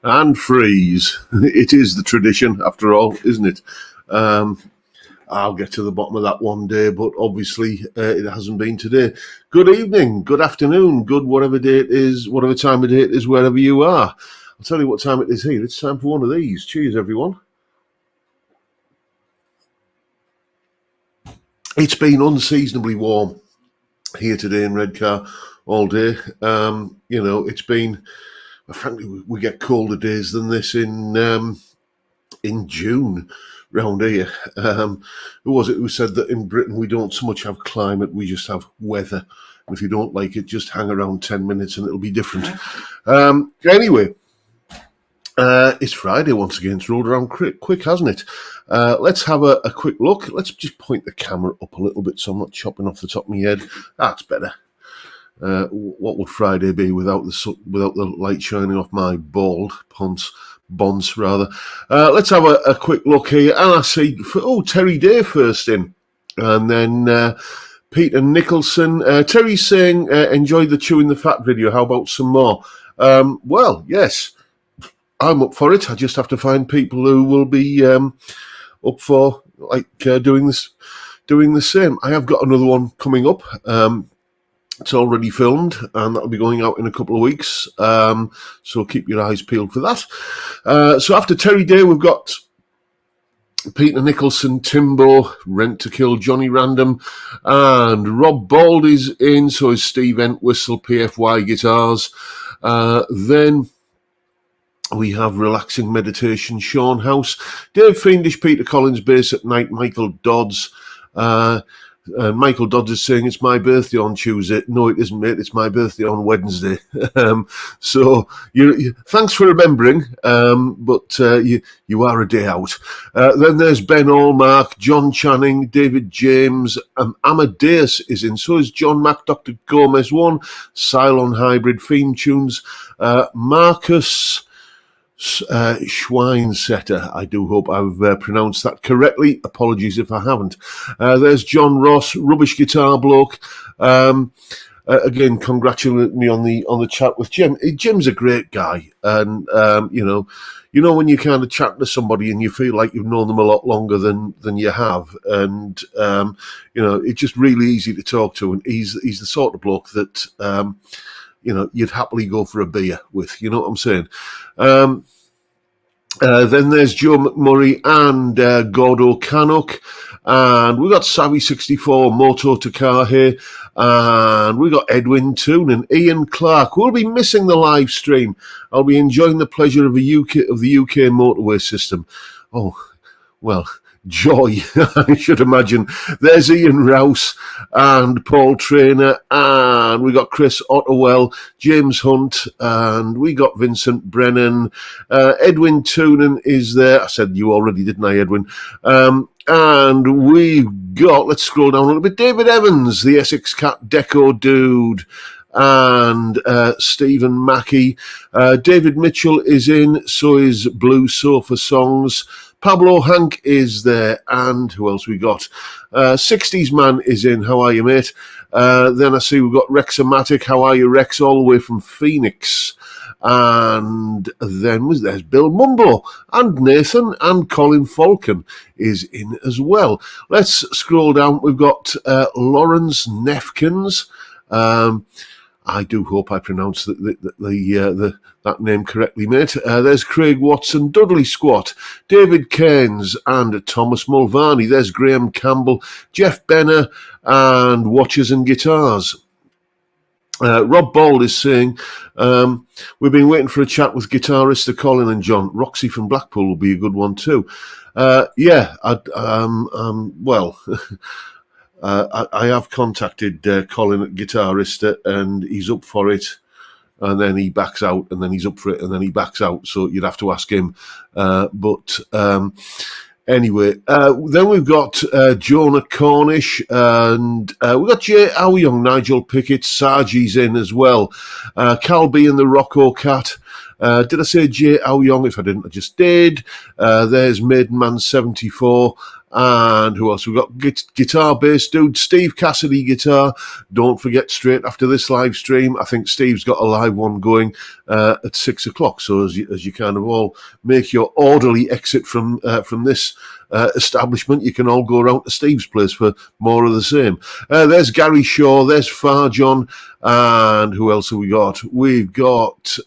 And freeze. It is the tradition, after all, isn't it? Um, I'll get to the bottom of that one day, but obviously it hasn't been today. Good evening, good afternoon, good whatever day it is, whatever time of day it is, wherever you are. I'll tell you what time it is here. It's time for one of these. Cheers, everyone. It's been unseasonably warm here today in Redcar all day. It's been, frankly, we get colder days than this in June round here. Who was it who said that in Britain we don't so much have climate, we just have weather. And if you don't like it, just hang around 10 minutes and it'll be different. Anyway, it's Friday once again. It's rolled around quick, hasn't it? Let's have a quick look. Let's just point the camera up a little bit so I'm not chopping off the top of my head. That's better. What would Friday be without the light shining off my bald bonds rather? Let's have a quick look here, and I see Terry Day first in, and then Peter Nicholson. Terry's saying enjoyed the Chewing the Fat video. How about some more? Well, yes, I'm up for it. I just have to find people who will be up for doing the same. I have got another one coming up. It's already filmed, and that'll be going out in a couple of weeks. So keep your eyes peeled for that. So after Terry Day, we've got Peter Nicholson, Timbo, Rent to Kill, Johnny Random, and Rob Bald is in. So is Steve Entwistle, PFY Guitars. Then we have Relaxing Meditation, Sean House, Dave Fiendish, Peter Collins, Bass at Night, Michael Dodds. Michael Dodds is saying it's my birthday on Tuesday. No, it isn't, mate. It's my birthday on Wednesday. So thanks for remembering, but you are a day out. Then there's Ben Allmark, John Channing, David James, Amadeus is in. So is John Mack, Dr. Gomez 1, Cylon Hybrid, Theme Tunes, Marcus Schweinsetter. I do hope I've pronounced that correctly. Apologies if I haven't. There's John Ross, Rubbish Guitar Bloke. Again, congratulating me on the chat with Jim. Jim's a great guy, and you know when you kind of chat to somebody and you feel like you've known them a lot longer than you have, and it's just really easy to talk to, and he's the sort of bloke that you'd happily go for a beer with. You know what I'm saying? Then there's Joe McMurray and Gordo Canuck. And we got Savvy64, Moto Takar here. And we got Edwin Toon and Ian Clark. We'll be missing the live stream. I'll be enjoying the pleasure of the UK motorway system. Oh, well, joy, I should imagine. There's Ian Rouse and Paul Trainer, and we got Chris Otterwell, James Hunt, and we got Vincent Brennan. Edwin Toonan is there. I said you already, didn't I, Edwin? And we've got, let's scroll down a little bit, David Evans, the Essex Cat Deco Dude, and Stephen Mackey. David Mitchell is in, so is Blue Sofa Songs. Pablo Hank is there, and who else we got? 60s Man is in. How are you, mate? Then I see we've got Rexomatic. How are you, Rex? All the way from Phoenix. And then there's Bill Mumbo, and Nathan, and Colin Falcon is in as well. Let's scroll down. We've got Lawrence Nefkins. I do hope I pronounced that name correctly, mate. There's Craig Watson, Dudley Squat, David Cairns, and Thomas Mulvaney. There's Graham Campbell, Jeff Benner, and Watches and Guitars. Rob Bald is saying, we've been waiting for a chat with guitarists Colin and John. Roxy from Blackpool will be a good one too. I have contacted Colin at Guitarista, and he's up for it, and then he backs out, and then he's up for it, and then he backs out, so you'd have to ask him. Anyway, then we've got Jonah Cornish, and we've got Jay Young, Nigel Pickett, Sargi's in as well. Cal B and the Rocco Cat. Did I say Jay Young? If I didn't, I just did. There's Maidenman 74. And who else? We've got guitar bass dude, Steve Cassidy guitar. Don't forget, straight after this live stream, I think Steve's got a live one going at 6 o'clock. So as you kind of all make your orderly exit from this establishment, you can all go around to Steve's place for more of the same. There's Gary Shaw, there's Farjon, and who else have we got? We've got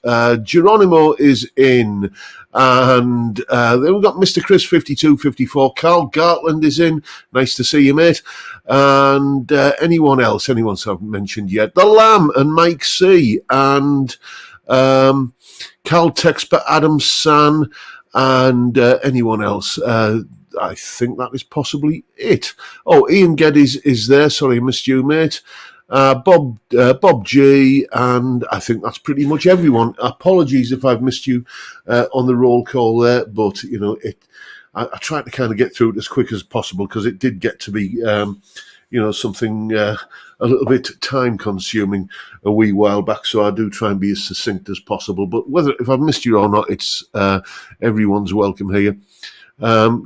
Geronimo is in, and then we've got Mr. Chris 5254. Carl Gartland is in. Nice to see you, mate. And anyone else I haven't mentioned yet? The Lamb and Mike C. and Cal Texper, Adam San, and anyone else. I think that is possibly it. Oh, Ian Geddes is there. Sorry, I missed you, mate. Bob G, and I think that's pretty much everyone. Apologies if I've missed you on the roll call there, but I tried to kind of get through it as quick as possible because it did get to be something a little bit time consuming a wee while back. So I do try and be as succinct as possible. But if I've missed you or not, it's everyone's welcome here.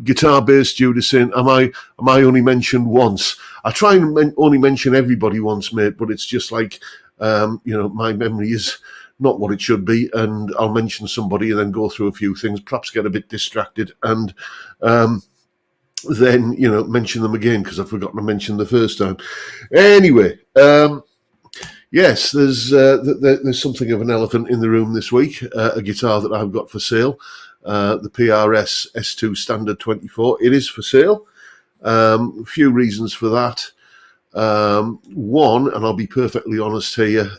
Guitar bass Judas in. Am I only mentioned once? I try and only mention everybody once, mate, but it's just like my memory is not what it should be, and I'll mention somebody and then go through a few things, perhaps get a bit distracted, and then mention them again because I've forgotten to mention the first time. Anyway, yes, there's something of an elephant in the room this week. A guitar that I've got for sale. The PRS S2 Standard 24. It is for sale. A few reasons for that. One, and I'll be perfectly honest here,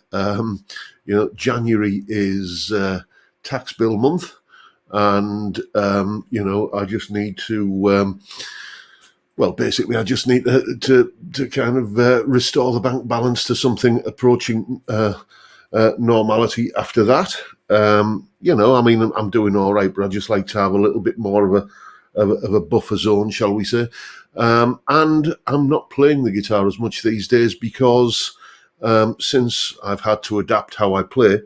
January is tax bill month, and I just need to. Basically, I just need to kind of restore the bank balance to something approaching normality after that. I'm doing all right, but I just like to have a little bit more of a buffer zone, shall we say. And I'm not playing the guitar as much these days because since I've had to adapt how I play,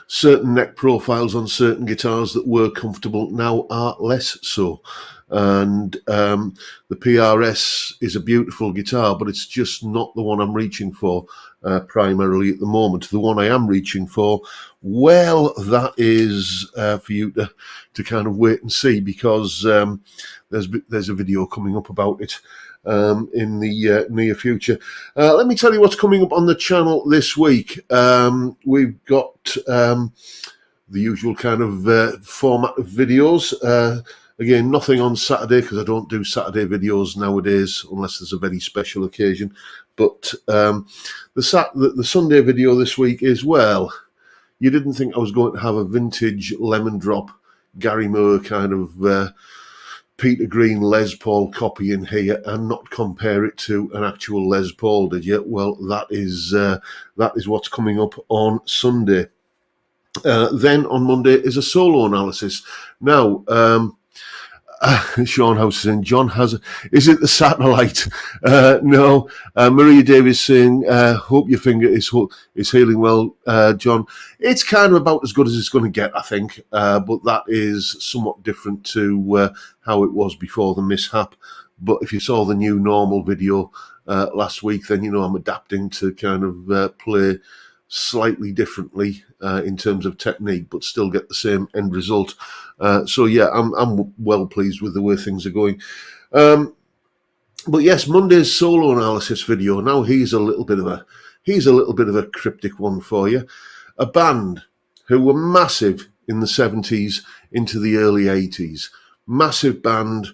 certain neck profiles on certain guitars that were comfortable now are less so. And the PRS is a beautiful guitar, but it's just not the one I'm reaching for primarily at the moment. The one I am reaching for, well, that is for you to kind of wait and see, because there's a video coming up about it in the near future. Let me tell you what's coming up on the channel this week. We've got the usual kind of format of videos. Again, nothing on Saturday because I don't do Saturday videos nowadays unless there's a very special occasion. But the Sunday video this week is, well, you didn't think I was going to have a vintage lemon drop Gary Moore kind of Peter Green Les Paul copy in here and not compare it to an actual Les Paul, did you? Well, that is what's coming up on Sunday. Then on Monday is a solo analysis. Now, Sean House is in. John has. Is it the satellite? No. Maria Davis saying, "Hope your finger is healing well, John." It's kind of about as good as it's going to get, I think. But that is somewhat different to how it was before the mishap. But if you saw the new normal video last week, then you know I'm adapting to kind of play slightly differently in terms of technique, but still get the same end result. So yeah, I'm well pleased with the way things are going. But yes, Monday's solo analysis video. Now he's a little bit of a cryptic one for you. A band who were massive in the 70s into the early 80s. Massive band,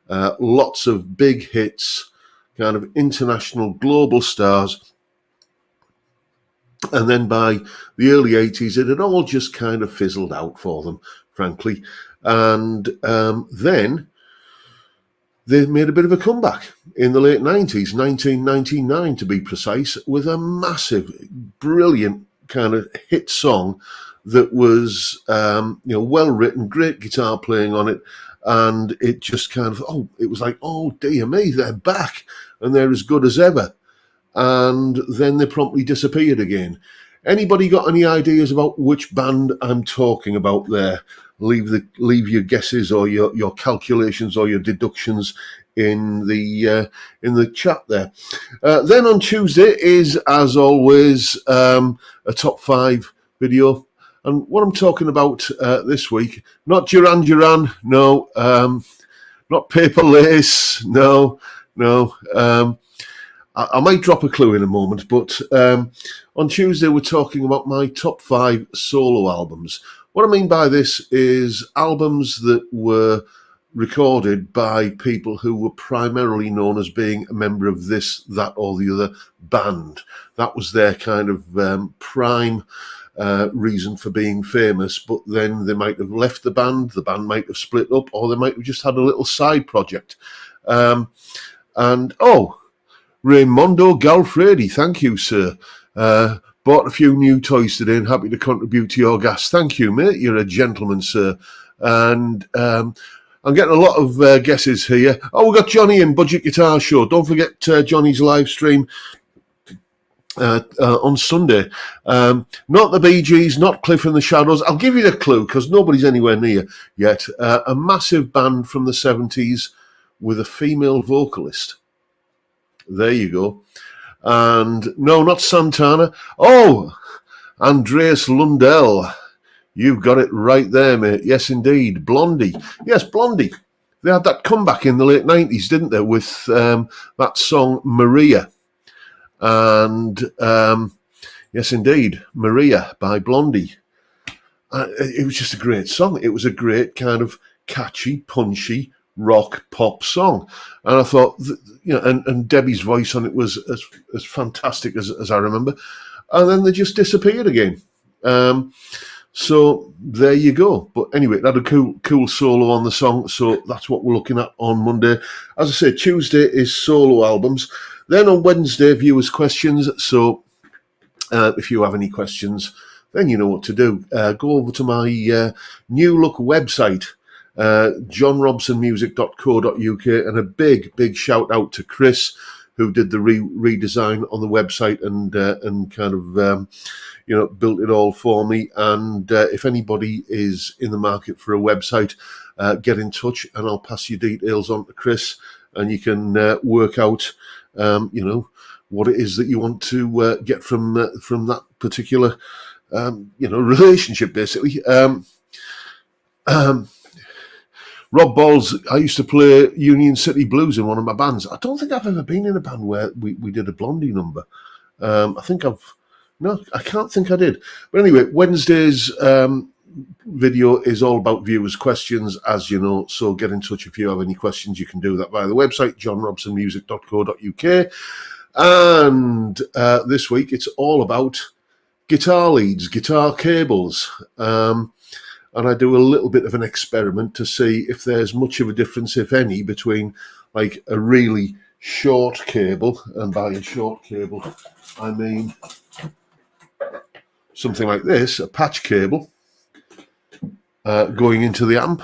lots of big hits, kind of international global stars. And then by the early 80s, it had all just kind of fizzled out for them, frankly. And then they made a bit of a comeback in the late 90s, 1999 to be precise, with a massive, brilliant kind of hit song that was, well written, great guitar playing on it. And it just kind of, it was like, oh, dear me, they're back and they're as good as ever. And then they promptly disappeared again. Anybody got any ideas about which band I'm talking about there? Leave your guesses or your calculations or your deductions in the chat there. Then on Tuesday is, as always, a top 5 video. And what I'm talking about this week, not Duran Duran, no. Not Paper Lace, no. I might drop a clue in a moment, but on Tuesday we're talking about my top 5 solo albums. What I mean by this is albums that were recorded by people who were primarily known as being a member of this, that, or the other band. That was their kind of prime reason for being famous, but then they might have left the band might have split up, or they might have just had a little side project. Raymondo Galfredi, thank you, sir. Bought a few new toys today and happy to contribute to your gas. Thank you, mate. You're a gentleman, sir. And I'm getting a lot of guesses here. Oh, we've got Johnny in Budget Guitar Show. Don't forget Johnny's live stream on Sunday. Not the Bee Gees, not Cliff and the Shadows. I'll give you the clue because nobody's anywhere near yet. A massive band from the 70s with a female vocalist. There you go. And no, not Santana. Oh, Andreas Lundell. You've got it right there, mate. Yes, indeed. Blondie. Yes, Blondie. They had that comeback in the late 90s, didn't they, with that song Maria. And yes, indeed, Maria by Blondie. It was just a great song. It was a great kind of catchy, punchy rock pop song. And I thought, and Debbie's voice on it was as fantastic as I remember. And then they just disappeared again. So there you go. But anyway, it had a cool solo on the song. So that's what we're looking at on Monday. As I say, Tuesday is solo albums. Then on Wednesday, viewers' questions. So if you have any questions, then you know what to do. Go over to my new look website, johnrobsonmusic.co.uk, and a big shout out to Chris, who did the redesign on the website and kind of built it all for me. And if anybody is in the market for a website, get in touch and I'll pass your details on to Chris, and you can work out what it is that you want to get from that particular relationship, basically. Rob Balls, I used to play Union City Blues in one of my bands. I don't think I've ever been in a band where we did a Blondie number. I can't think I did. But anyway, Wednesday's video is all about viewers' questions, as you know. So get in touch if you have any questions. You can do that via the website, johnrobsonmusic.co.uk. And this week, it's all about guitar leads, guitar cables. And I do a little bit of an experiment to see if there's much of a difference, if any, between like a really short cable, and by a short cable, I mean something like this, a patch cable going into the amp,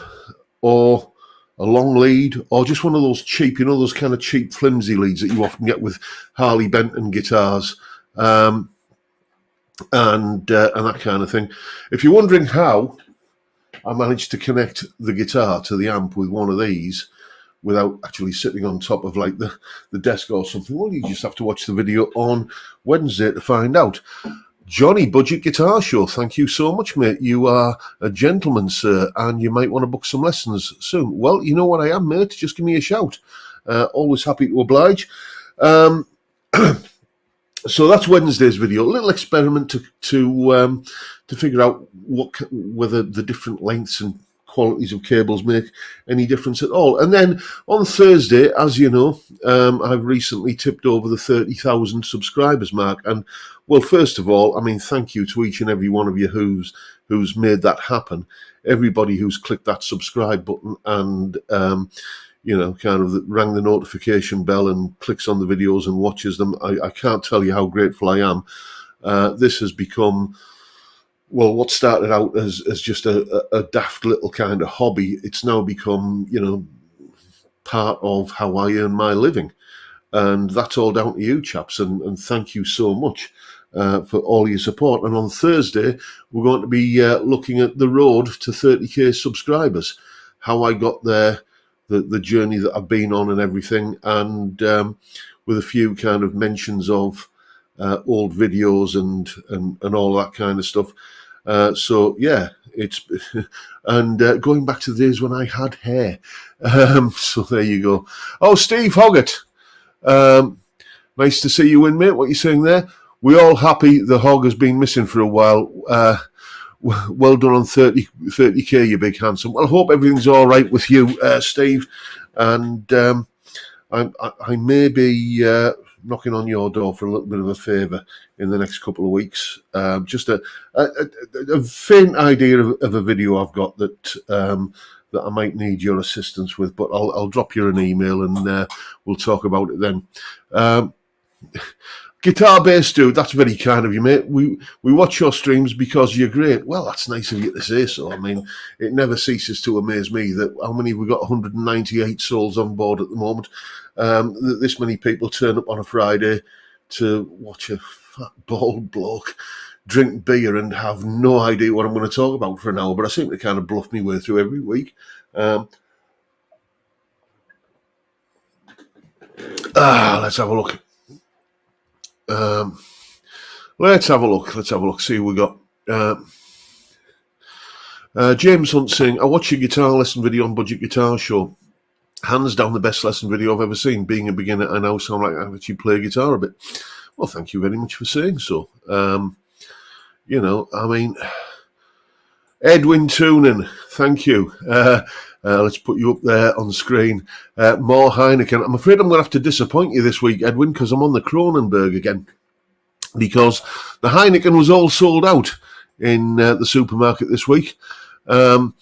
or a long lead, or just one of those cheap, those kind of cheap flimsy leads that you often get with Harley Benton guitars, and that kind of thing. If you're wondering how I managed to connect the guitar to the amp with one of these without actually sitting on top of like the desk or something, well, you just have to watch the video on Wednesday to find out. Johnny, Budget Guitar Show, thank you so much, mate. You are a gentleman, sir, and you might want to book some lessons soon. Well, you know what I am, mate. Just give me a shout. Always happy to oblige. So that's Wednesday's video. A little experiment to figure out whether the different lengths and qualities of cables make any difference at all. And then on Thursday, as you know, I've recently tipped over the 30,000 subscribers mark. And well, first of all, I mean, thank you to each and every one of you who's made that happen. Everybody who's clicked that subscribe button and kind of rang the notification bell and clicks on the videos and watches them. I can't tell you how grateful I am. This has become, well, what started out as just a daft little kind of hobby, it's now become, part of how I earn my living. And that's all down to you, chaps, and thank you so much. for all your support. And on Thursday, we're going to be looking at the road to 30k subscribers, how I got there, the journey that I've been on and everything, and with a few kind of mentions of old videos and all that kind of stuff. So yeah, it's and going back to the days when I had hair. So there you go. Oh, Steve Hoggett, nice to see you in, mate. What are you saying there? We're all happy the hog has been missing for a while. Well done on 30k, you big handsome. Well, I hope everything's all right with you, Steve. And I may be knocking on your door for a little bit of a favour in the next couple of weeks. Just a faint idea of a video I've got that I might need your assistance with, but I'll drop you an email and we'll talk about it then. Guitar bass dude, that's very kind of you, mate. We watch your streams because you're great. Well, that's nice of you to say so. I mean, it never ceases to amaze me that how many we've got 198 souls on board at the moment. This many people turn up on a Friday to watch a fat bald bloke drink beer and have no idea what I'm going to talk about for an hour, but I seem to kind of bluff my way through every week. Let's have a look. Let's have a look. See who we got. James Hunt saying, I watched your guitar lesson video on Budget Guitar Show. Hands down the best lesson video I've ever seen. Being a beginner, I now sound like I actually play guitar a bit. Well, thank you very much for saying so. You know, I mean, Edwin Toonan, thank you. Let's put you up there on the screen. More Heineken. I'm afraid I'm going to have to disappoint you this week, Edwin, because I'm on the Kronenberg again. Because the Heineken was all sold out in the supermarket this week. And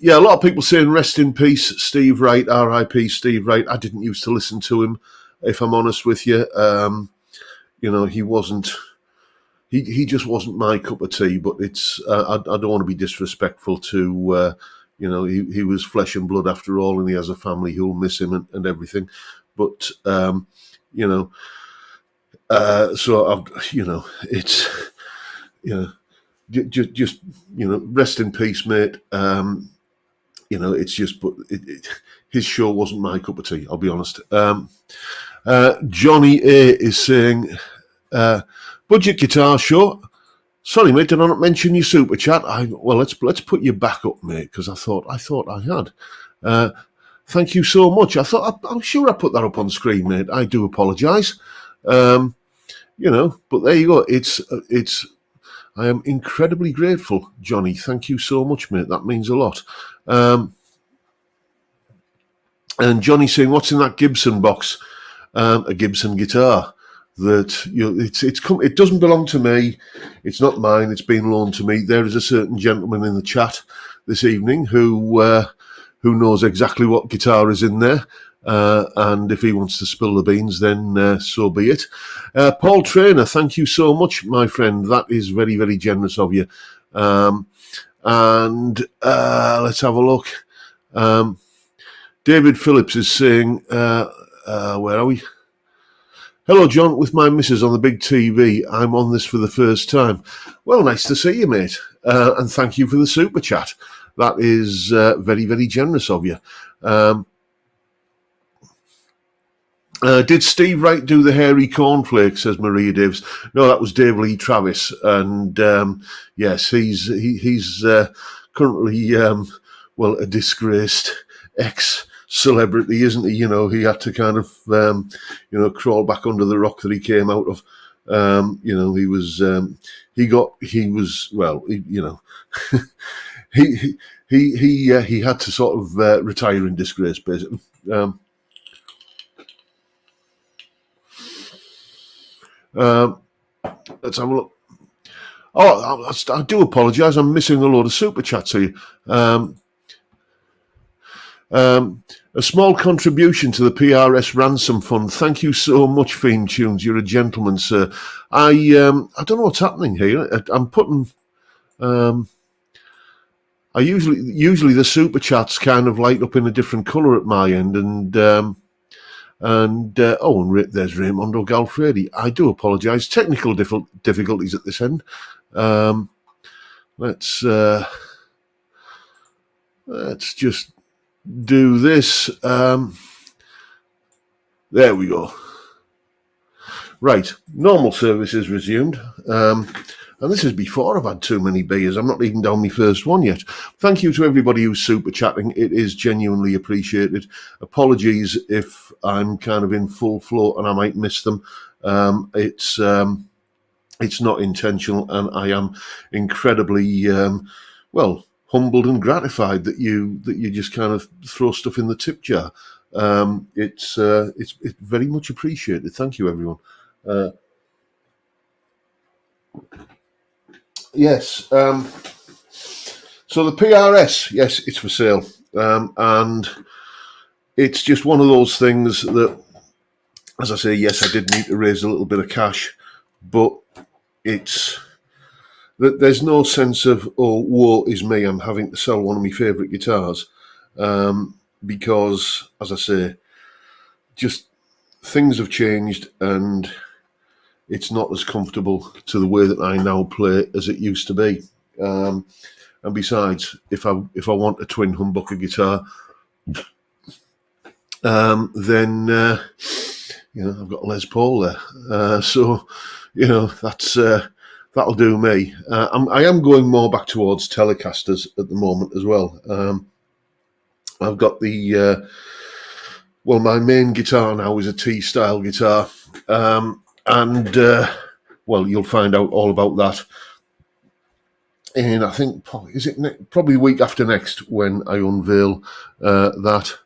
yeah, a lot of people saying rest in peace, Steve Wright, R.I.P. Steve Wright. I didn't used to listen to him, if I'm honest with you. You know, he wasn't... He just wasn't my cup of tea, but it's I don't want to be disrespectful to, you know, he was flesh and blood after all, and he has a family who'll miss him and everything. But, you know, so, you know, it's, you know, just you know, rest in peace, mate. You know, it's just, but his show wasn't my cup of tea, I'll be honest. Johnny A is saying... Budget Guitar Show. Sorry, mate, did I not mention your super chat? Well, let's put you back up, mate, because I thought I had. Thank you so much. I'm sure I put that up on screen, mate. I do apologise. You know, but there you go. It's. I am incredibly grateful, Johnny. Thank you so much, mate. That means a lot. And Johnny saying, "What's in that Gibson box?" A Gibson guitar. That it doesn't belong to me. It's not mine. It's been loaned to me. There is a certain gentleman in the chat this evening who knows exactly what guitar is in there, and if he wants to spill the beans, then so be it. Paul Trainer, thank you so much, my friend. That is very, very generous of you. And let's have a look. David Phillips is saying, where are we? Hello, John, with my missus on the big TV. I'm on this for the first time. Well, nice to see you, mate. And thank you for the super chat. That is very, very generous of you. Did Steve Wright do the hairy cornflake, says Maria Davis. No, that was Dave Lee Travis. And yes, he's currently, well, a disgraced ex-celebrity, isn't he? You know, he had to kind of, you know, crawl back under the rock that he came out of. You know, he was, well, you know, he had to sort of retire in disgrace, basically. Let's have a look. Oh, I do apologise. I'm missing a load of super chats here. A small contribution to the PRS ransom fund. Thank you so much, Fiend Tunes. You're a gentleman, sir. I don't know what's happening here. I'm putting. I usually the super chats kind of light up in a different colour at my end, and And there's Raimondo Galfredi. I do apologise. Technical difficulties at this end. Let's just do this. There we go. Right, normal service is resumed. And this is before I've had too many beers. I'm not even down my first one yet. Thank you to everybody who's super chatting. It is genuinely appreciated. Apologies if I'm kind of in full flow and I might miss them. It's not intentional, and I am incredibly humbled and gratified that you just kind of throw stuff in the tip jar. It's very much appreciated. Thank you, everyone. Yes. So the PRS, yes, it's for sale, and it's just one of those things that, as I say, yes, I did need to raise a little bit of cash, but there's no sense of, oh, woe is me, I'm having to sell one of my favourite guitars, because, as I say, just things have changed and it's not as comfortable to the way that I now play as it used to be. And besides, if I want a twin humbucker guitar, then I've got a Les Paul there, so that's that'll do me. I am going more back towards Telecasters at the moment as well. I've got the my main guitar now is a T-style guitar. And you'll find out all about that. And I think, probably week after next when I unveil that.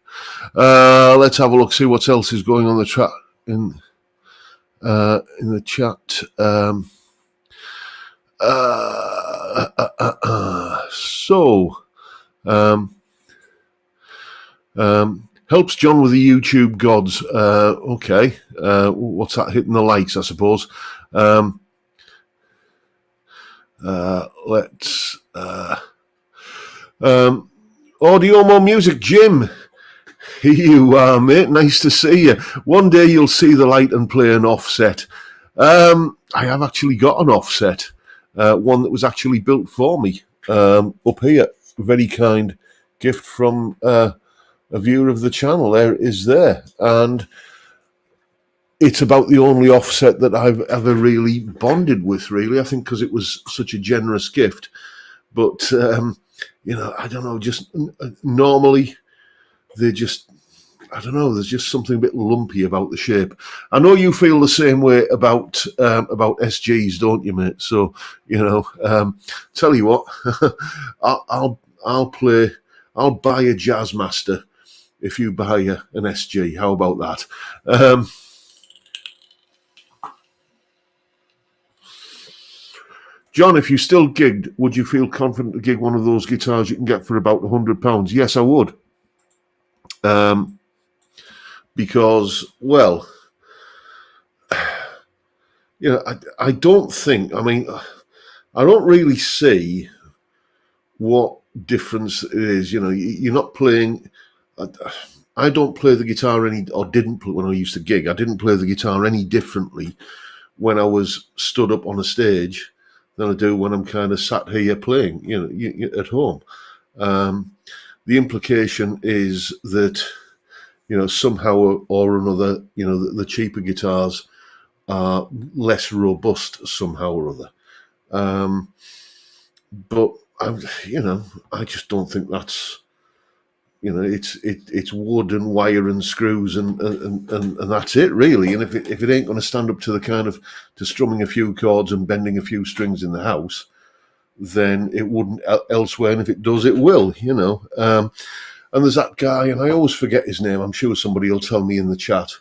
Let's have a look, see what else is going on the chat in the chat. Helps John with the YouTube gods. Okay. What's that? Hitting the likes, I suppose. Let's... Audio More Music, Jim. Here you are, mate. Nice to see you. One day you'll see the light and play an offset. I have actually got an offset. One that was actually built for me up here. Very kind gift from... a viewer of the channel. There it is there, and it's about the only offset that I've ever really bonded with, really, I think, because it was such a generous gift. But I don't know, just normally they just, I don't know, there's just something a bit lumpy about the shape. I know you feel the same way about SGs, don't you, mate? So tell you what, I'll buy a Jazzmaster if you buy an SG. How about that? John, if you still gigged, would you feel confident to gig one of those guitars you can get for about £100? Yes, I would. Because, I don't think, I don't really see what difference it is. You're not playing... I don't play the guitar didn't play when I used to gig. I didn't play the guitar any differently when I was stood up on a stage than I do when I'm kind of sat here playing, at home. The implication is that, somehow or another, the cheaper guitars are less robust somehow or other. But I just don't think that's... it's wood and wire and screws and that's it, really. And if it ain't going to stand up to the kind of to strumming a few chords and bending a few strings in the house, then it wouldn't elsewhere. And if it does, it will. And there's that guy, and I always forget his name. I'm sure somebody will tell me in the chat.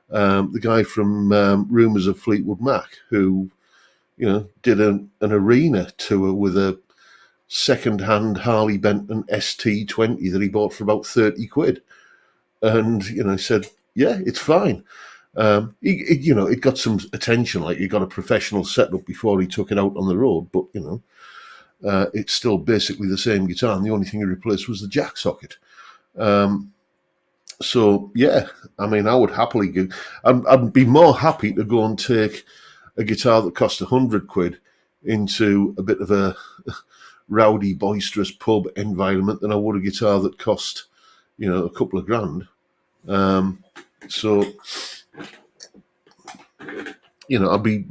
The guy from Rumours of Fleetwood Mac, who did an arena tour with a second-hand Harley Benton ST20 that he bought for about 30 quid. And, said, yeah, it's fine. It got some attention, like he got a professional setup before he took it out on the road, but, it's still basically the same guitar, and the only thing he replaced was the jack socket. So yeah, I mean, I would happily go. I'd be more happy to go and take a guitar that cost £100 into a bit of a rowdy, boisterous pub environment than I would a guitar that cost, a couple of grand. So, I'd be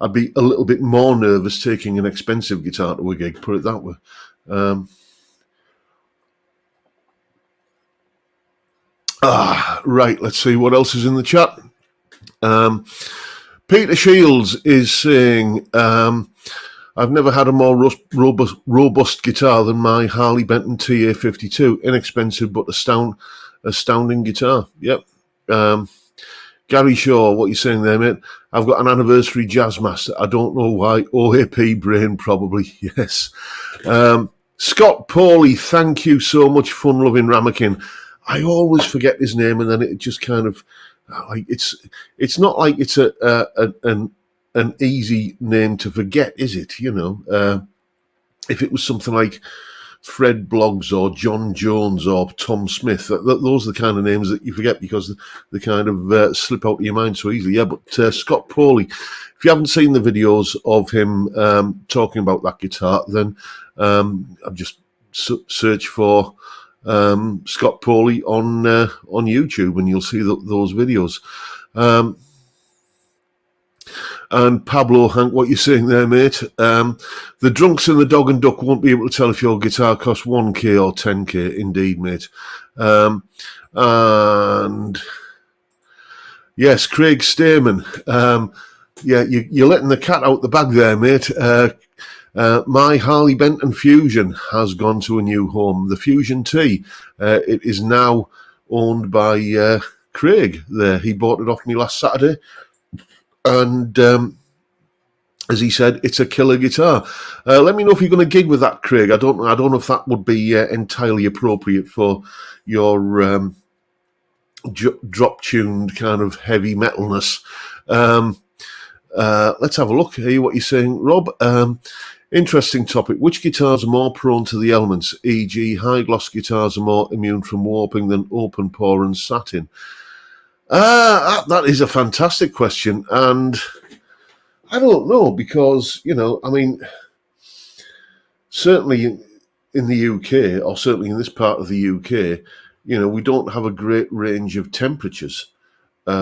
I'd be a little bit more nervous taking an expensive guitar to a gig. Put it that way. Right. Let's see what else is in the chat. Peter Shields is saying, I've never had a more robust guitar than my Harley Benton TA52. Inexpensive but astounding guitar. Yep. Gary Shaw, what are you saying there, mate? I've got an anniversary Jazzmaster. I don't know why. OAP brain, probably. Yes. Scott Pawley, thank you so much, fun-loving Ramekin. I always forget his name, and then it just kind of like it's not like it's an easy name to forget, is it? If it was something like Fred Bloggs or John Jones or Tom Smith, those are the kind of names that you forget because they kind of slip out of your mind so easily. Yeah, but Scott Pawley, if you haven't seen the videos of him talking about that guitar, then I've just search for Scott Pawley on YouTube, and you'll see those videos. And Pablo Hank, what you're saying there, mate? The drunks in the Dog and Duck won't be able to tell if your guitar costs 1k or 10k. Indeed, mate. And yes, Craig Stamen. Yeah, you're letting the cat out the bag there, mate. My Harley Benton Fusion has gone to a new home. The Fusion T. It is now owned by Craig there. He bought it off me last Saturday. And as he said, it's a killer guitar. Let me know if you're going to gig with that, Craig. I don't know if that would be entirely appropriate for your drop-tuned kind of heavy metalness. Let's have a look. Hear what you're saying, Rob. Interesting topic. Which guitars are more prone to the elements? E.g., high-gloss guitars are more immune from warping than open-pore and satin. That is a fantastic question, and I don't know because, I mean, certainly in the UK, or certainly in this part of the UK, we don't have a great range of temperatures. We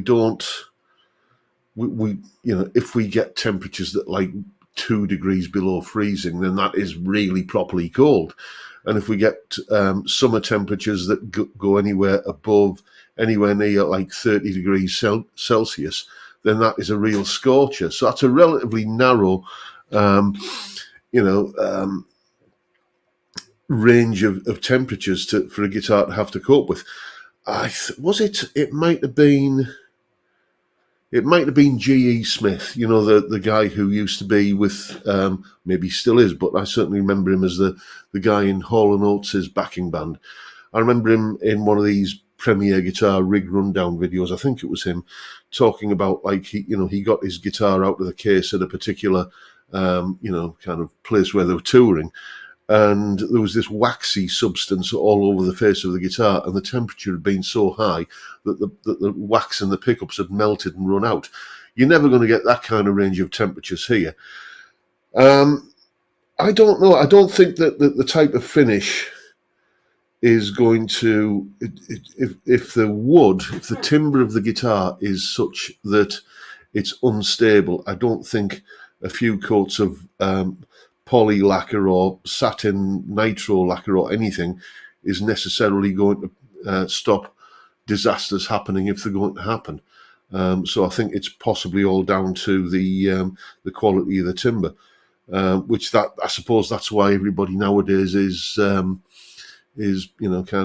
don't, if we get temperatures that like 2 degrees below freezing, then that is really properly cold. And if we get summer temperatures that go anywhere near like 30 degrees Celsius, then that is a real scorcher. So that's a relatively narrow, range of temperatures for a guitar to have to cope with. It might have been G.E. Smith, the guy who used to be with, maybe still is, but I certainly remember him as the guy in Hall & Oates' backing band. I remember him in one of these Premier Guitar Rig Rundown videos. I think it was him talking about like he got his guitar out of the case at a particular, kind of place where they were touring. And there was this waxy substance all over the face of the guitar, and the temperature had been so high that the wax and the pickups had melted and run out. You're never going to get that kind of range of temperatures here. I don't know. I don't think that the type of finish is going to, if the timbre of the guitar is such that it's unstable, I don't think a few coats of poly lacquer or satin nitro lacquer or anything is necessarily going to stop disasters happening if they're going to happen. So I think it's possibly all down to the quality of the timber, which I suppose that's why everybody nowadays is kind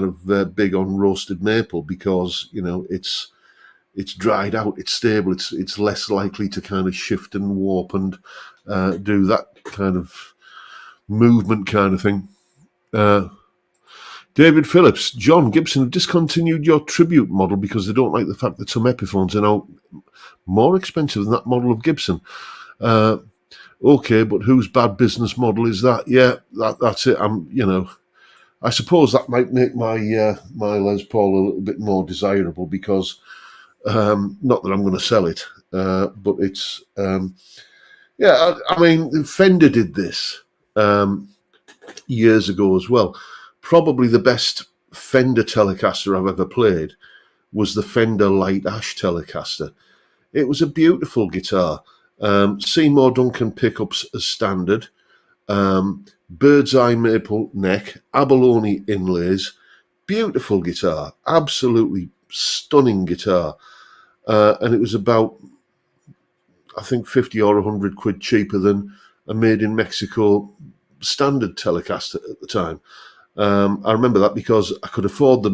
of big on roasted maple, because it's dried out, it's stable, it's less likely to kind of shift and warp and do that kind of movement kind of thing. David Phillips, John Gibson have discontinued your tribute model because they don't like the fact that some Epiphones are now more expensive than that model of Gibson. Okay, but whose bad business model is that? Yeah, that's it. I suppose that might make my my Les Paul a little bit more desirable because not that I'm going to sell it, but it's yeah. I mean, Fender did this years ago as well. Probably the best Fender Telecaster I've ever played was the Fender Light Ash Telecaster. It was a beautiful guitar. Seymour Duncan pickups as standard. Bird's eye maple neck, abalone inlays, beautiful guitar, absolutely stunning guitar. And it was about, I think, 50 or 100 quid cheaper than a made in Mexico standard Telecaster at the time. I remember that because I could afford the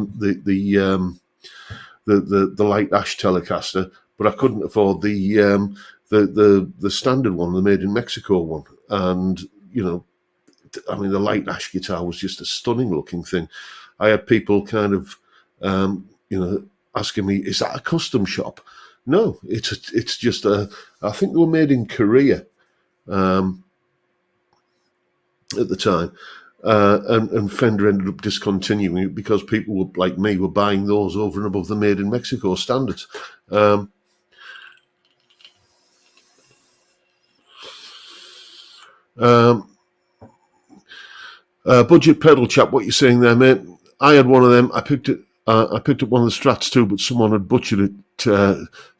Light Ash Telecaster, but I couldn't afford the standard one, the made in Mexico one. And I mean, the Light Ash guitar was just a stunning looking thing. I had people kind of, asking me, "Is that a custom shop?" No, it's just I think they were made in Korea at the time, and Fender ended up discontinuing it because people were like me were buying those over and above the made in Mexico standards. Budget pedal chap, what you saying there, mate? I had one of them. I picked up one of the Strats too, but someone had butchered it,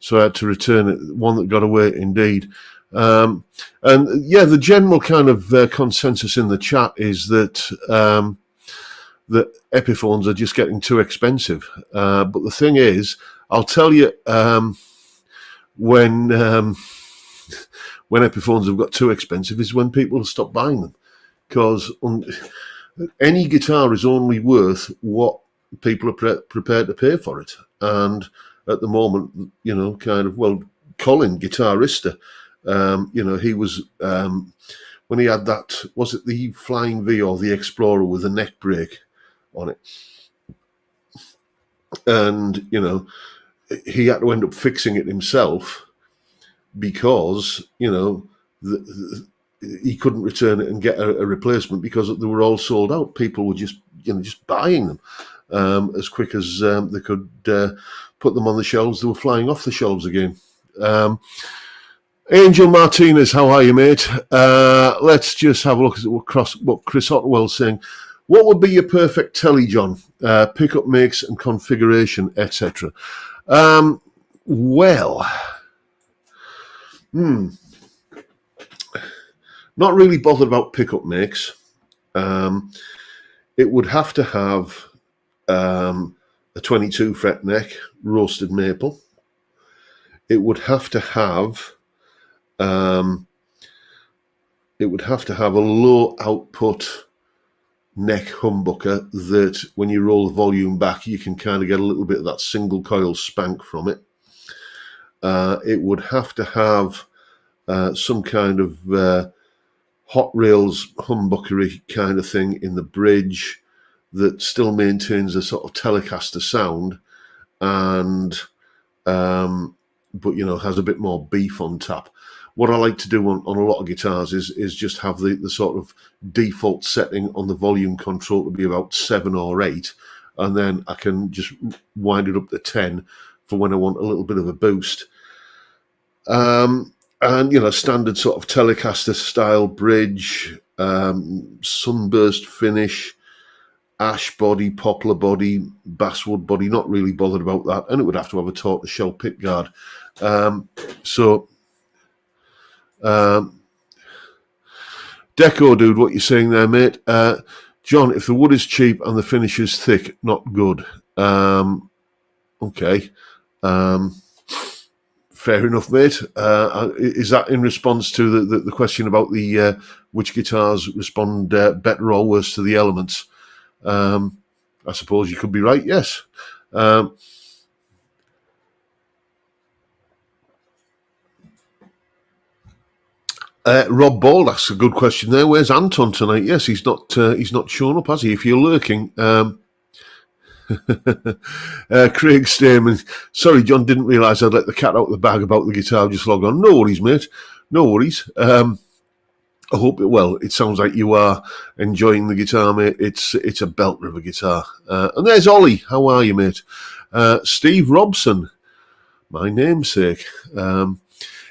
so I had to return it. One that got away, indeed. And yeah, the general kind of consensus in the chat is that that Epiphones are just getting too expensive. But the thing is, I'll tell you, when Epiphones have got too expensive is when people stop buying them. Because any guitar is only worth what people are prepared to pay for it. And at the moment, Colin, Guitarista, he was, when he had that, was it the Flying V or the Explorer with a neck brake on it? And, he had to end up fixing it himself because, he couldn't return it and get a replacement because they were all sold out. People were just buying them as quick as they could put them on the shelves. They were flying off the shelves again. Angel Martinez, how are you, mate? Let's just have a look at what Chris Otwell's saying. What would be your perfect telly, John? Pickup makes and configuration, etc. Not really bothered about pickup makes. It would have to have a 22 fret neck, roasted maple. It would have to have a low output neck humbucker that when you roll the volume back, you can kind of get a little bit of that single coil spank from it. It would have to have some kind of Hot Rails humbuckery kind of thing in the bridge that still maintains a sort of Telecaster sound, and but has a bit more beef on tap. What I like to do on a lot of guitars is just have the sort of default setting on the volume control to be about 7 or 8, and then I can just wind it up to 10 for when I want a little bit of a boost. And, standard sort of Telecaster style bridge, sunburst finish, ash body, poplar body, basswood body, not really bothered about that. And it would have to have a tortoiseshell pickguard. Deco dude, what you saying there, mate? John, if the wood is cheap and the finish is thick, not good. Okay. Fair enough, mate. Is that in response to the question about the which guitars respond better or worse to the elements? I suppose you could be right, yes. Rob Ball asks a good question there. Where's Anton tonight? Yes, he's not shown up, has he? If you're lurking, Craig Stamen, sorry, John, didn't realise I'd let the cat out of the bag about the guitar. Just log on. No worries, mate. No worries. I hope it sounds like you are enjoying the guitar, mate. It's a belter of a guitar. And there's Ollie. How are you, mate? Steve Robson, my namesake.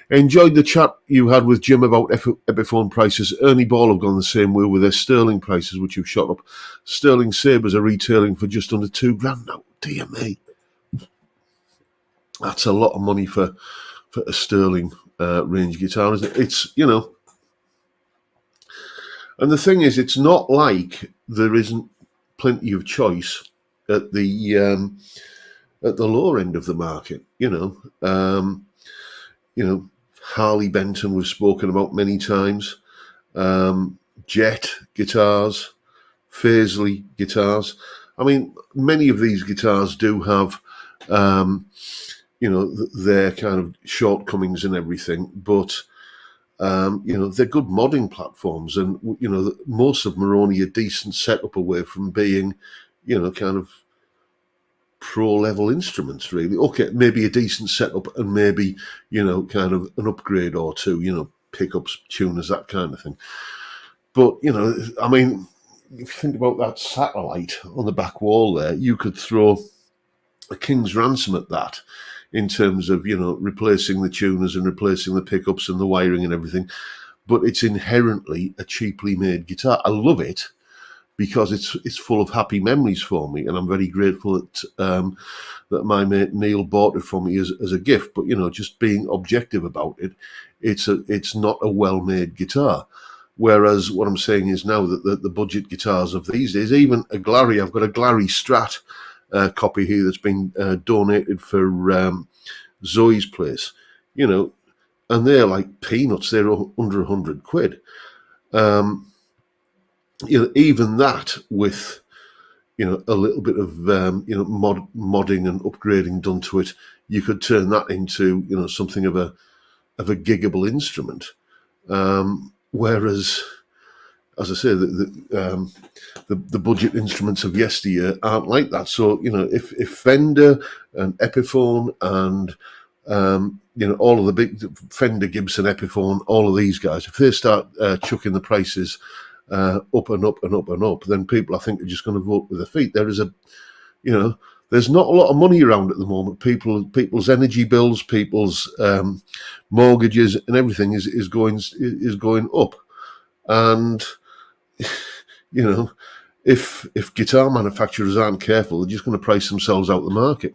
Enjoyed the chat you had with Jim about Epiphone prices. Ernie Ball have gone the same way with their sterling prices, which have shot up. Sterling Sabres are retailing for just under $2,000 now. Dear me. That's a lot of money for a sterling range guitar, isn't it? It's, and the thing is, it's not like there isn't plenty of choice at the lower end of the market. Harley Benton we've spoken about many times. Jet guitars, Paisley guitars. I mean, many of these guitars do have, their kind of shortcomings and everything, but they're good modding platforms, and most of them are only a decent setup away from being, kind of pro-level instruments, really. Okay, maybe a decent setup and maybe, kind of an upgrade or two, pickups, tuners, that kind of thing. But, I mean, if you think about that satellite on the back wall there, you could throw a king's ransom at that in terms of, replacing the tuners and replacing the pickups and the wiring and everything. But it's inherently a cheaply made guitar. I love it because it's full of happy memories for me, and I'm very grateful that my mate Neil bought it for me as a gift. But just being objective about it, it's not a well-made guitar. Whereas what I'm saying is now that the budget guitars of these days, even a Glary, I've got a Glary Strat copy here that's been donated for Zoe's place, and they're like peanuts. They're under £100. Even that with a little bit of modding and upgrading done to it, you could turn that into something of a giggable instrument. Whereas, as I say, the budget instruments of yesteryear aren't like that. So if Fender and Epiphone and all of the big Fender, Gibson, Epiphone, all of these guys, if they start chucking the prices up and up and up and up, then people, I think, are just going to vote with their feet. There's not a lot of money around at the moment. People's energy bills, people's mortgages, and everything is going up. And if guitar manufacturers aren't careful, they're just going to price themselves out the market.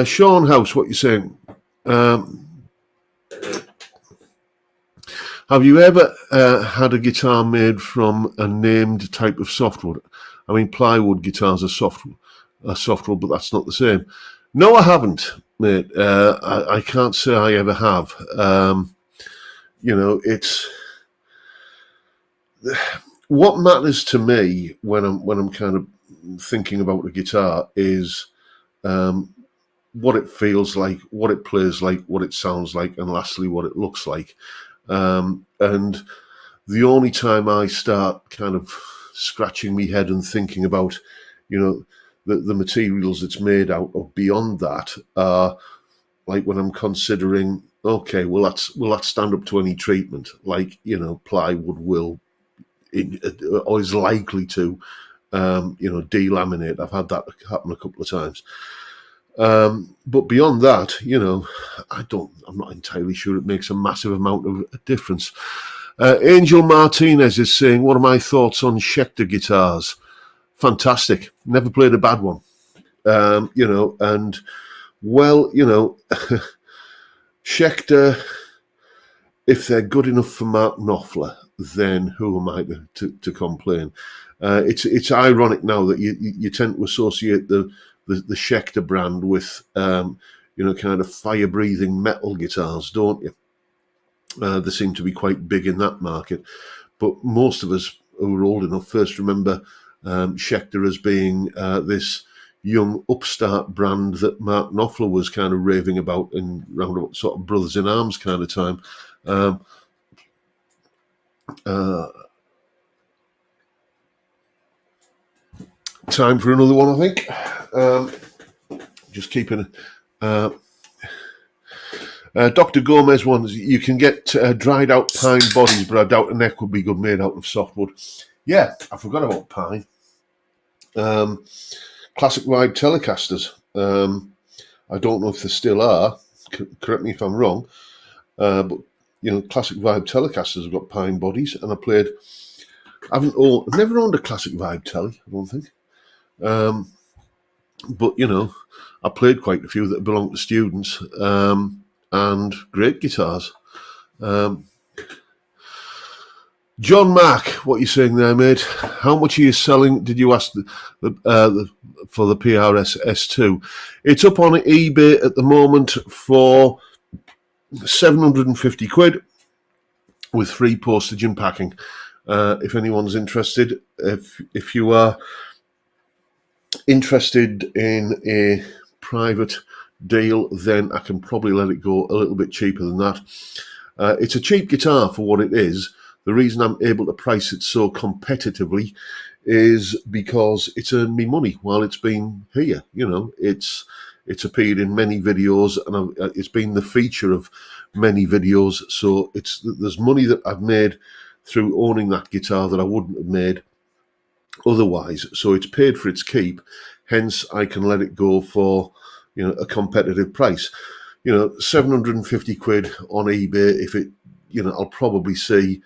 Sean House, what you saying? Have you ever had a guitar made from a named type of softwood? I mean, plywood guitars are softwood, but that's not the same. No, I haven't, mate. I can't say I ever have. It's what matters to me when I'm kind of thinking about a guitar is what it feels like, what it plays like, what it sounds like, and lastly, what it looks like. And the only time I start kind of scratching my head and thinking about, the materials it's made out of beyond that are like when I'm considering, okay, will that stand up to any treatment? Like, plywood will, or is likely to, delaminate. I've had that happen a couple of times. But beyond that, I'm not entirely sure it makes a massive amount of difference. Angel Martinez is saying, what are my thoughts on Schecter guitars? Fantastic. Never played a bad one. And well, Schecter, if they're good enough for Mark Knopfler, then who am I to complain? It's ironic now that you tend to associate the Schecter brand with kind of fire-breathing metal guitars, don't you? They seem to be quite big in that market, but most of us who are old enough first remember Schecter as being this young upstart brand that Mark Knopfler was kind of raving about in round about sort of Brothers in Arms kind of time. Time for another one, I think. Just keeping. Dr. Gomez ones, you can get dried out pine bodies, but I doubt a neck would be good made out of softwood. Yeah, I forgot about pine. Classic Vibe Telecasters. I don't know if there still are. Correct me if I'm wrong. But Classic Vibe Telecasters have got pine bodies, and I've never owned a Classic Vibe Telly, I don't think. But I played quite a few that belong to students, and great guitars. John Mack, what are you saying there, mate? How much are you selling? Did you ask for the PRS S2? It's up on eBay at the moment for £750 with free postage and packing. If anyone's interested, if you are interested in a private deal, then I can probably let it go a little bit cheaper than that. It's a cheap guitar for what it is. The reason I'm able to price it so competitively is because it's earned me money while it's been here. It's appeared in many videos, and it's been the feature of many videos. So there's money that I've made through owning that guitar that I wouldn't have made otherwise. So it's paid for its keep. Hence, I can let it go for a competitive price. £750 on eBay. If it, I'll probably see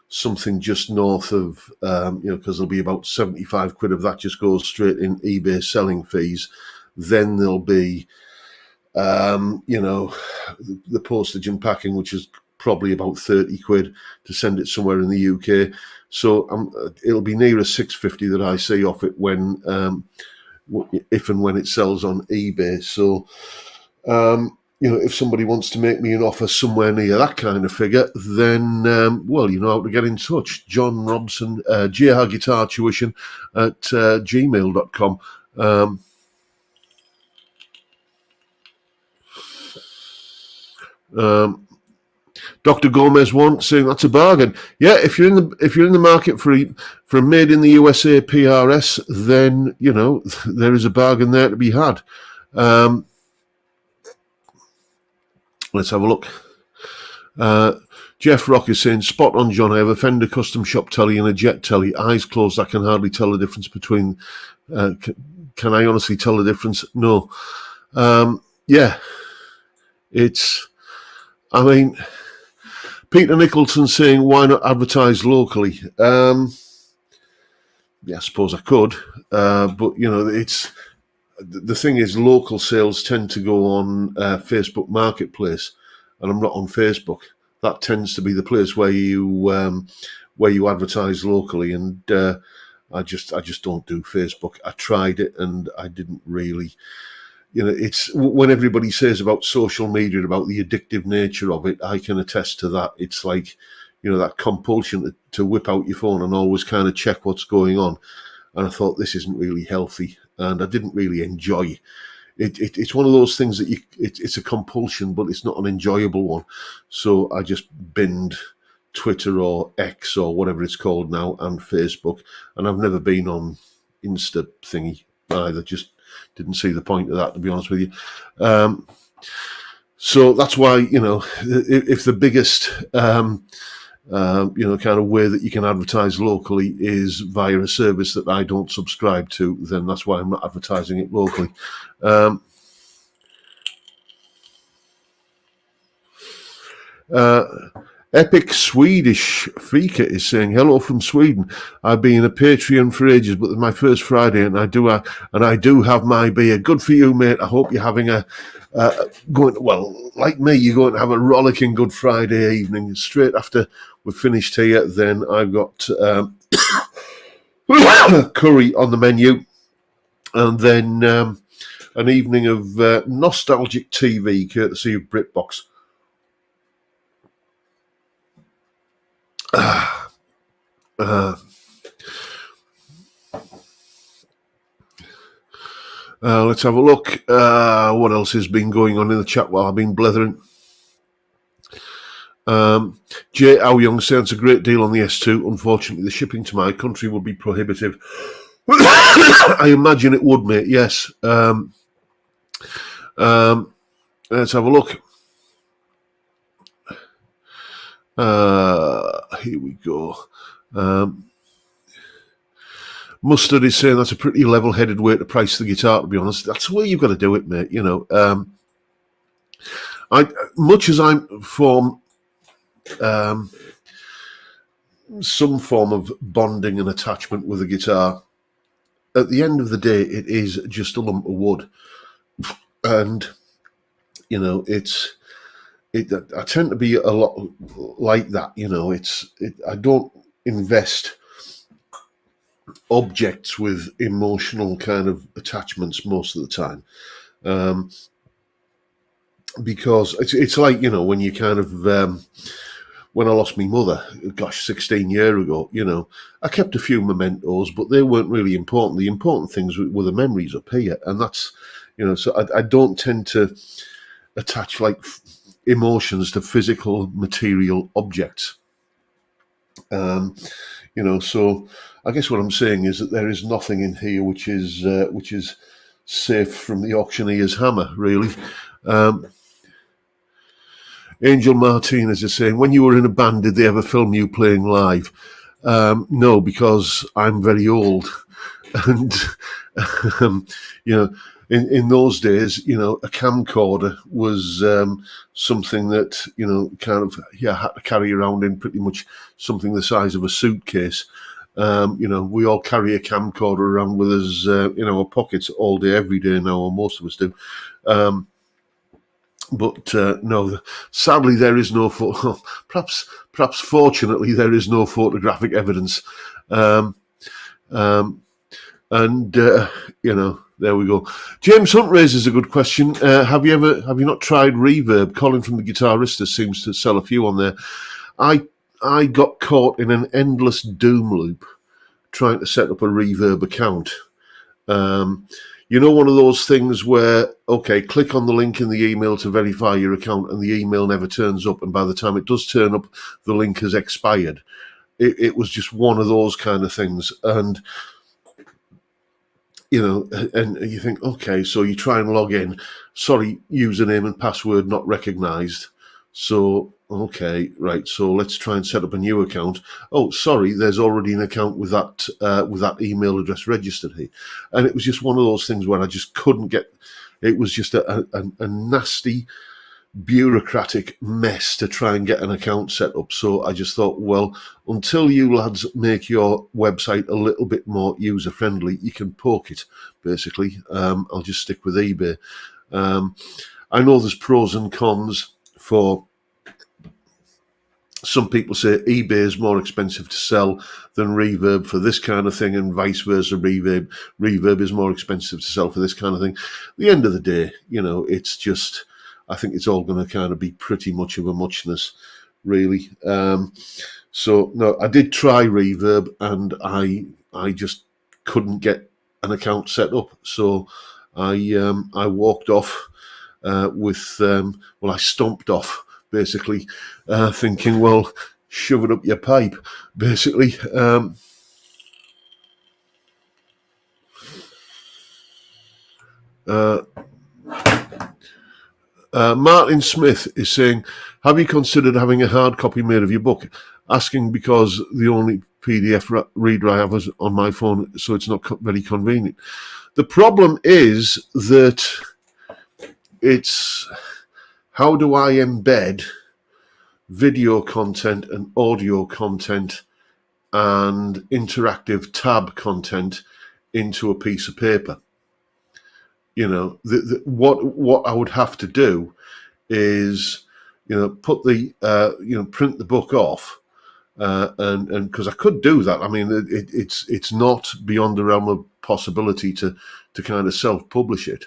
something just north of, because there'll be about £75 of that just goes straight in eBay selling fees. Then there'll be, the postage and packing, which is probably about £30 to send it somewhere in the UK. So it'll be nearer £650 that I see off it when, if and when it sells on eBay. So, if somebody wants to make me an offer somewhere near that kind of figure, then, you know how to get in touch. John Robson, JR Guitar Tuition at gmail.com. Dr. Gomez saying that's a bargain. Yeah, if you're in the market for a made in the USA PRS, then there is a bargain there to be had. Let's have a look. Jeff Rock is saying, spot on, John. I have a Fender custom shop telly and a Jet telly. Eyes closed, I can hardly tell the difference between. Can I honestly tell the difference? No. Yeah, it's. I mean, Peter Nicholson saying, why not advertise locally? Yeah, I suppose I could, but it's. The thing is, local sales tend to go on Facebook Marketplace, and I'm not on Facebook. That tends to be the place where you advertise locally, and I just don't do Facebook. I tried it, and I didn't really. It's when everybody says about social media, about the addictive nature of it, I can attest to that. It's like, that compulsion to whip out your phone and always kind of check what's going on. And I thought, this isn't really healthy, and I didn't really enjoy it. It's one of those things that it's a compulsion, but it's not an enjoyable one. So I just binned Twitter or X or whatever it's called now, and Facebook, and I've never been on Insta thingy either. Just didn't see the point of that, to be honest with you. So that's why, if the biggest kind of way that you can advertise locally is via a service that I don't subscribe to, then that's why I'm not advertising it locally. Epic Swedish Fika is saying, hello from Sweden. I've been a Patreon for ages, but it's my first Friday, and I do have my beer. Good for you, mate. I hope you're having like me, you're going to have a rollicking Good Friday evening. Straight after we've finished here, then I've got curry on the menu, and then an evening of nostalgic TV, courtesy of BritBox. Let's have a look. What else has been going on in the chat while I've been blethering? Jay Ao Young says a great deal on the S2. Unfortunately, the shipping to my country would be prohibitive. I imagine it would, mate. Yes. Let's have a look. Here we go. Mustard is saying that's a pretty level-headed way to price the guitar, to be honest. That's the way you've got to do it, mate. Much as I'm for some form of bonding and attachment with a guitar, at the end of the day, it is just a lump of wood. And, I tend to be a lot like that. I don't invest objects with emotional kind of attachments most of the time, because it's like, when you kind of when I lost my mother, 16 years ago, I kept a few mementos, but they weren't really important. The important things were the memories up here, and that's, so I don't tend to attach like emotions to physical material objects. So I guess what I'm saying is that there is nothing in here which is safe from the auctioneer's hammer, really. Angel Martinez is saying, when you were in a band, did they ever film you playing live? No, because I'm very old, and in those days, a camcorder was something that kind of had to carry around in pretty much something the size of a suitcase. We all carry a camcorder around with us in our pockets all day, every day now, or most of us do. But no, sadly, there is no photo. Perhaps fortunately, there is no photographic evidence. There we go. James Hunt raises a good question. Have you not tried Reverb? Colin from the Guitarista seems to sell a few on there. I got caught in an endless doom loop trying to set up a Reverb account. One of those things where, okay, click on the link in the email to verify your account, and the email never turns up, and by the time it does turn up, the link has expired. It was just one of those kind of things, and and you think, okay, so you try and log in. Sorry, username and password not recognized. So, okay, right. So let's try and set up a new account. Oh, sorry, there's already an account with that email address registered here. And it was just one of those things where I just couldn't get. It was just a nasty bureaucratic mess to try and get an account set up. So I just thought, well, until you lads make your website a little bit more user friendly, you can poke it, basically. I'll just stick with eBay. I know there's pros and cons. For some people say eBay is more expensive to sell than Reverb for this kind of thing, and vice versa. Reverb is more expensive to sell for this kind of thing. At the end of the day, it's just, I think it's all going to kind of be pretty much of a muchness, really. So no, I did try Reverb, and I just couldn't get an account set up. So I walked off. I stomped off, basically, thinking, well, shove it up your pipe, basically. Martin Smith is saying, have you considered having a hard copy made of your book? Asking because the only PDF reader I have is on my phone, so it's not very convenient. The problem is that it's how do I embed video content and audio content and interactive tab content into a piece of paper? What I would have to do is, put the, print the book off, and because I could do that. I mean, it's not beyond the realm of possibility to kind of self-publish it.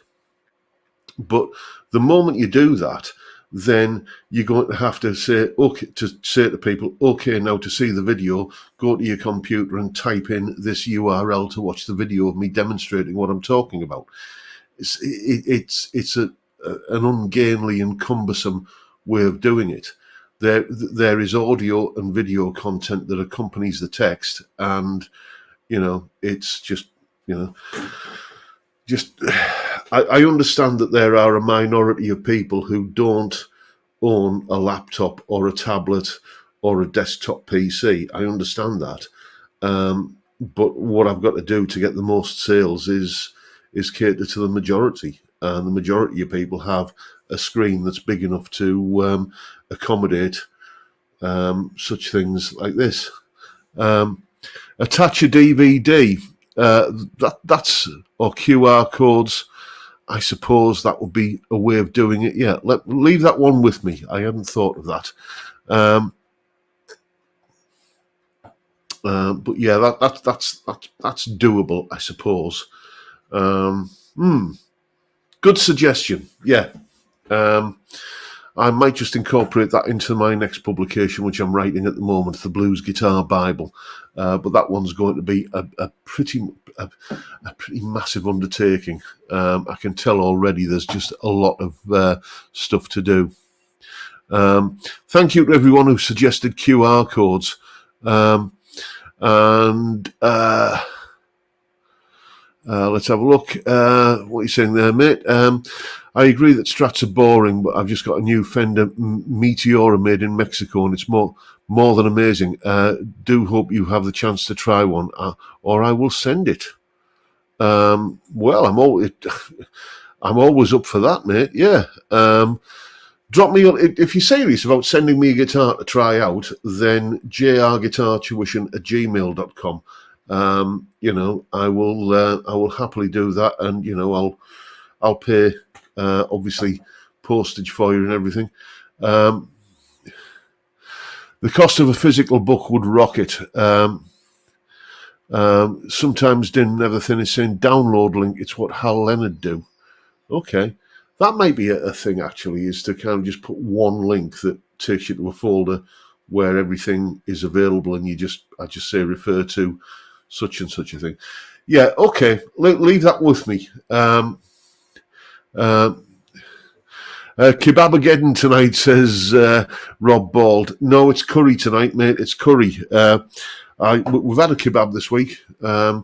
But the moment you do that, then you're going to have to say to people, okay, now to see the video, go to your computer and type in this URL to watch the video of me demonstrating what I'm talking about. It's an ungainly and cumbersome way of doing it. There is audio and video content that accompanies the text, and it's just I understand that there are a minority of people who don't own a laptop or a tablet or a desktop PC. I understand that. But what I've got to do to get the most sales is cater to the majority. And the majority of people have a screen that's big enough to accommodate such things like this. Attach a DVD. That's or QR codes. I suppose that would be a way of doing it. Yeah, leave that one with me. I hadn't thought of that. But yeah, that's doable, I suppose. Good suggestion. Yeah. I might just incorporate that into my next publication, which I'm writing at the moment, the Blues Guitar Bible. But that one's going to be a pretty massive undertaking. I can tell already there's just a lot of stuff to do. Thank you to everyone who suggested QR codes. Let's have a look. What are you saying there, mate? I agree that Strats are boring, but I've just got a new Fender Meteora made in Mexico, and it's more than amazing. Do hope you have the chance to try one, or I will send it. Well, I'm always up for that, mate. Yeah. Drop me if you're serious about sending me a guitar to try out. Then jrguitartuition@gmail.com. I will happily do that, and I'll pay obviously postage for you and everything. The cost of a physical book would rocket. Sometimes Din Never Thin is saying download link. It's what Hal Leonard do. Okay, that might be a thing actually, is to kind of just put one link that takes you to a folder where everything is available, and I just say refer to such and such a thing. Yeah, okay, leave that with me. Kebabageddon tonight, says Rob Bald. No, it's curry tonight, mate. It's curry. We've had a kebab this week. I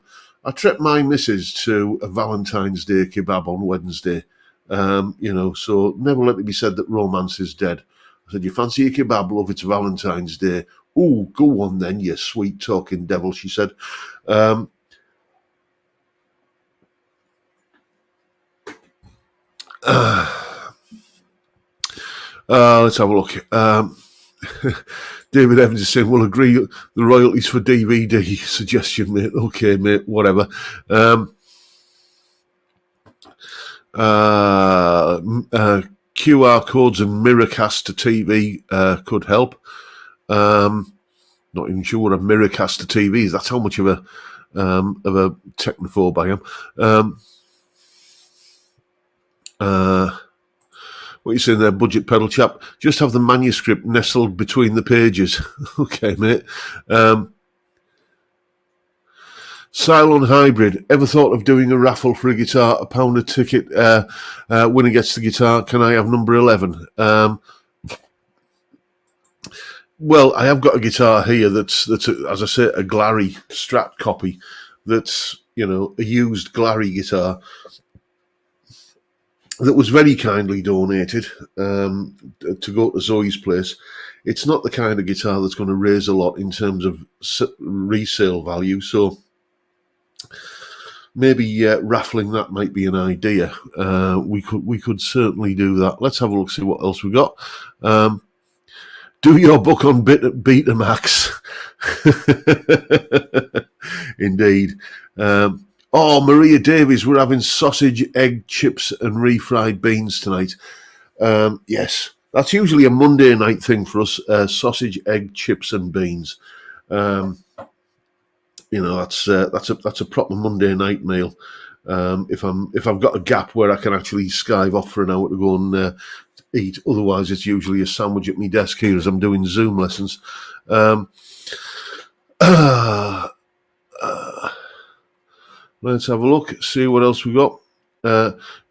treated my missus to a Valentine's Day kebab on Wednesday. So never let it be said that romance is dead. I said, you fancy a kebab, love? It's Valentine's Day. Oh, go on then, you sweet talking devil, she said. Let's have a look. David Evans is saying, we'll agree the royalties for DVD suggestion, mate. Okay, mate, whatever. QR codes and Miracast to TV could help. Not even sure what a Miracast to TV is. That's how much of a technophobe I am. What are you saying there, budget pedal chap? Just have the manuscript nestled between the pages. Okay, mate. Cylon Hybrid. Ever thought of doing a raffle for a guitar? £1 a ticket. Winner gets the guitar. Can I have number 11? Well, I have got a guitar here that's as I say, a Glary Strat copy. That's a used Glary guitar that was very kindly donated to go to Zoe's place. It's not the kind of guitar that's going to raise a lot in terms of resale value, so maybe raffling that might be an idea. We could certainly do that. Let's have a look, see what else we got. Do your book on Betamax. Indeed. Maria Davies, we're having sausage, egg, chips and refried beans tonight. Yes, that's usually a Monday night thing for us, sausage, egg, chips and beans. That's a proper Monday night meal. If I've got a gap where I can actually skive off for an hour to go and eat. Otherwise, it's usually a sandwich at my desk here as I'm doing Zoom lessons. Let's have a look, see what else we got.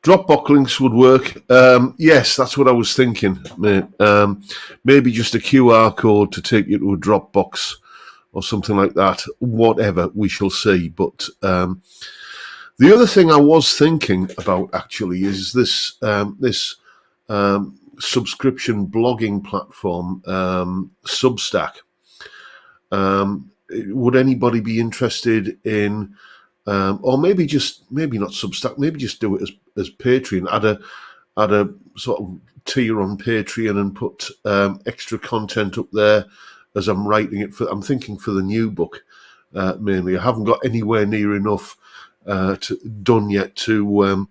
Dropbox links would work. Yes, that's what I was thinking, mate. Maybe just a QR code to take you to a Dropbox or something like that. Whatever, we shall see. But the other thing I was thinking about actually is this subscription blogging platform, Substack. Would anybody be interested in, or maybe not Substack, maybe just do it as Patreon? Add a sort of tier on Patreon and put extra content up there as I'm writing it. I'm thinking for the new book mainly. I haven't got anywhere near enough done yet to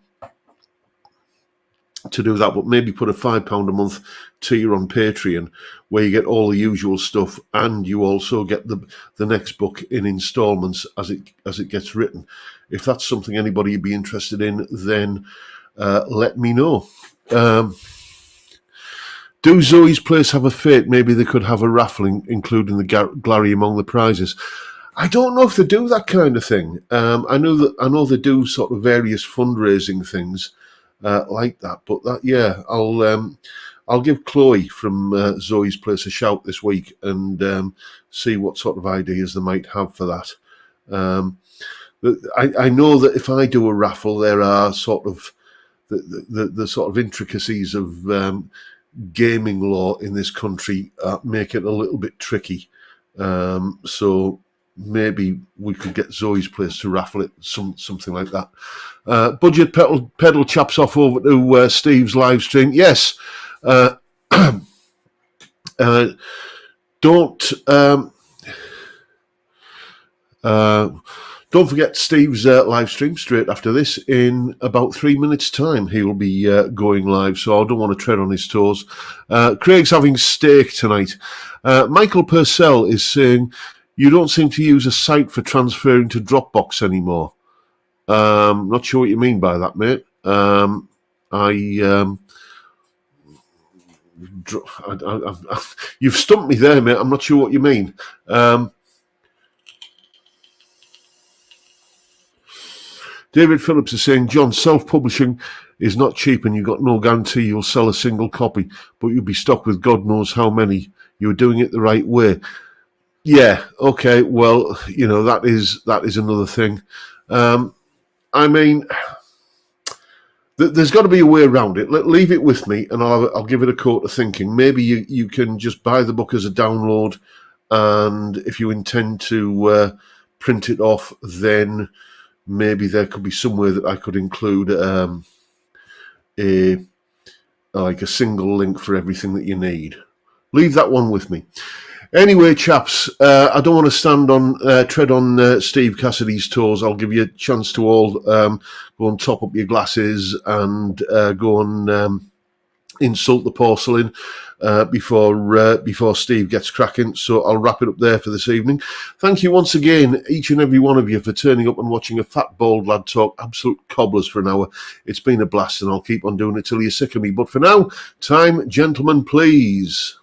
do that, but maybe put a £5 a month tier on Patreon where you get all the usual stuff and you also get the next book in installments as it gets written. If that's something anybody would be interested in, then let me know. Do Zoe's Place have a fate? Maybe they could have a raffle including the Glary among the prizes. I don't know if they do that kind of thing. I know they do sort of various fundraising things like that. But that, yeah, I'll give Chloe from Zoe's Place a shout this week and see what sort of ideas they might have for that. I know that if I do a raffle, there are sort of the sort of intricacies of gaming law in this country make it a little bit tricky. So maybe we could get Zoe's Place to raffle it, something like that. Budget pedal chaps off over to Steve's live stream. Yes. Don't forget Steve's live stream straight after this. In about 3 minutes' time, he will be going live, so I don't want to tread on his toes. Craig's having steak tonight. Michael Purcell is saying, you don't seem to use a site for transferring to Dropbox anymore. Not sure what you mean by that, mate. You've stumped me there, mate. I'm not sure what you mean. David Phillips is saying, John, self-publishing is not cheap and you've got no guarantee you'll sell a single copy, but you'll be stuck with God knows how many. You're doing it the right way. Yeah, okay, well, that is another thing. I mean, there's got to be a way around it. Leave it with me and I'll give it a coat of thinking. Maybe you can just buy the book as a download, and if you intend to print it off, then maybe there could be somewhere that I could include a single link for everything that you need. Leave that one with me. Anyway, chaps, I don't want to tread on Steve Cassidy's toes. I'll give you a chance to all go and top up your glasses and go and insult the porcelain before Steve gets cracking. So I'll wrap it up there for this evening. Thank you once again, each and every one of you, for turning up and watching a fat, bald lad talk absolute cobblers for an hour. It's been a blast, and I'll keep on doing it till you're sick of me. But for now, time, gentlemen, please.